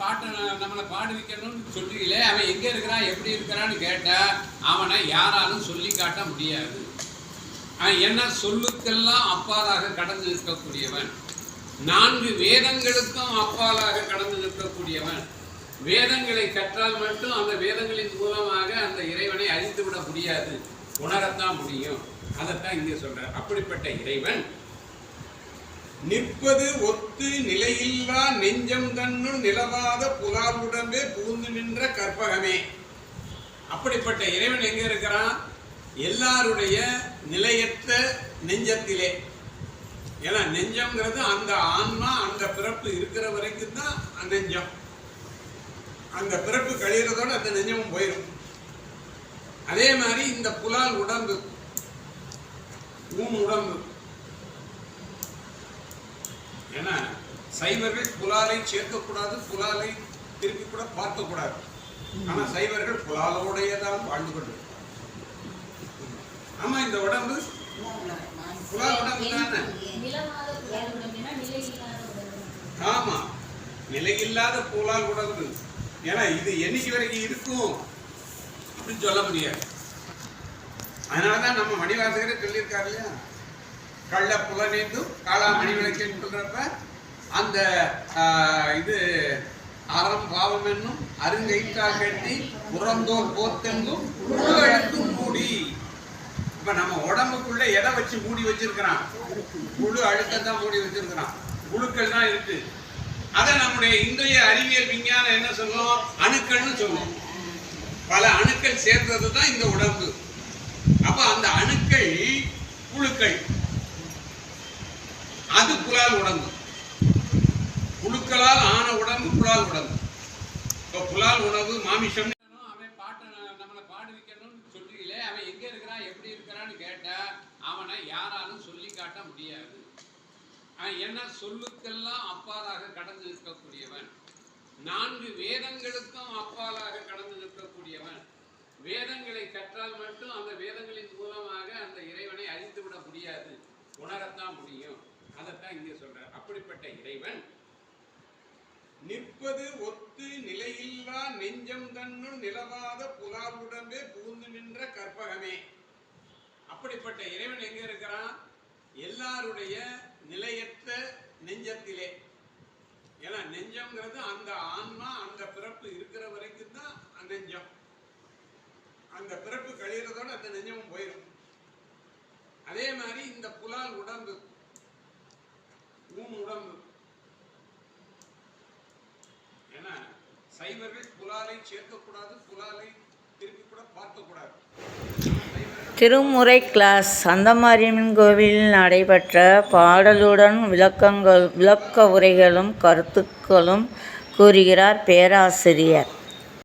பாட்டை நம்மளை பாடு வைக்கணும்னு சொல்றீங்களே, அவன் எங்கே இருக்கிறான் எப்படி இருக்கிறான்னு கேட்டால் அவனை யாராலும் சொல்லி காட்ட முடியாது. அவன் என்ன சொல்லுக்கெல்லாம் அப்பாலாக கடந்து நிற்கக்கூடியவன், 4 வேதங்களுக்கும் அப்பாலாக கடந்து நிற்கக்கூடியவன். வேதங்களை கற்றால் மட்டும் அந்த வேதங்களின் மூலமாக அந்த இறைவனை அறிந்துவிட முடியாது, உணரத்தான் முடியும். அதைத்தான் இங்கே சொல்றார். அப்படிப்பட்ட இறைவன் நிற்பது ஒத்து நிலையில்லா நெஞ்சம் தன்னுள் நிலவாத புலால் உடம்பே பூந்து நின்ற கற்பகமே. அப்படிப்பட்ட இறைவன் எங்க இருக்கிறான்? எல்லாருடைய நிலையற்ற நெஞ்சத்திலே. ஏன்னா நெஞ்சம்ங்கிறது அந்த ஆன்மா அந்த பிறப்பு இருக்கிற வரைக்கும் தான் நெஞ்சம். அந்த பிறப்பு கழிகிறதோடு அந்த நெஞ்சமும் போயிடும். அதே மாதிரி இந்த புலால் உடம்பு, உடம்பு, ஏன்னா சைவர்கள் புலாலை சேர்க்கக்கூடாது, புலாலை திருப்பி கூட பார்க்கக்கூடாது. ஆனா சைவர்கள் புலாலோடையதான் வாழ்ந்து கொண்டு. ஆமா, இந்த உடம்பு புலால் உடம்பு தானே. ஆமா, நிலையில்லாத புலால் உடம்பு. ஏன்னா இது என்னைக்கு வரைக்கும் இருக்கும் அப்படின்னு சொல்ல முடியாது. அதனாலதான் நம்ம மணிவாசகரே சொல்லியிருக்காரு இல்லையா, கள்ள புலனேந்தும் காளா மணி விளக்கேன்னு சொல்றப்ப அந்த இது அறம் பாவம் என்னும் அருங்கயிற்றா கட்டி புறந்தோர் போத்தெங்கும் அழுக்கும் மூடி. இப்ப நம்ம உடம்புக்குள்ள எடை வச்சு மூடி வச்சிருக்கிறான், முழு அழுக்கத்தான் மூடி வச்சிருக்கிறான், புழுக்கள் தான் இருக்கு. அதை நம்முடைய இன்றைய அறிவியல் விஞ்ஞானம் என்ன சொல்லும்? அணுக்கள்னு சொல்லும். பல அணுக்கள் சேர்ந்தது தான் இந்த உடம்பு. அப்ப அந்த அணுக்கள் புழுக்கள், அது புலால் உடம்பு. புழுக்களால் ஆன உடம்பு புலால் உடம்பு. இப்போ புலால் உணவு மாமிசம். அவன் பாட்டை நம்மளை பாடு வைக்கணும்னு சொல்றீங்களே, அவன் எங்க இருக்கிறான் எப்படி இருக்கிறான்னு கேட்டா அவனை யாராலும் சொல்லி காட்ட முடியாது. அவன் என்ன சொல்லுக்கெல்லாம் அப்பாலாக கடந்து நிற்கக்கூடியவன், 4 வேதங்களுக்கும் அப்பாலாக கடந்து நிற்கக்கூடியவன். வேதங்களை கற்றால் மட்டும் அந்த வேதங்களின் மூலமாக அந்த இறைவனை அறிந்துவிட முடியாது, உணரத்தான் முடியும். அதைத்தான் இங்கே சொல்றார். அப்படிப்பட்ட இறைவன் நிற்பது ஒத்து நிலையில்லா நெஞ்சம் தன்னுள் நிலவாத புலால் உடம்பே பூந்து நின்ற கற்பகமே. அப்படிப்பட்ட இறைவன் எங்க இருக்கிறான்? எல்லாருடைய நிலையற்ற நெஞ்சத்திலே. ஏன்னா நெஞ்சம்ங்கிறது அந்த ஆன்மா அந்த பிறப்பு இருக்கிற வரைக்கும் தான் நெஞ்சம். அந்த பிறப்பு கழிகிறதோடு அந்த நெஞ்சமும் போயிடும். அதே மாதிரி இந்த புலால் உடம்பு, உடம்பு, ஏன்னா சைவர்கள் புலாலை சேர்க்கக்கூடாது, புலாலை திருப்பி கூட பார்க்கக்கூடாது. திருமுறை கிளாஸ் அந்தமாரியம்மன் கோவிலில் நடைபெற்ற பாடலுடன் விளக்க உரைகளும் கருத்துக்களும் கூறுகிறார் பேராசிரியர்.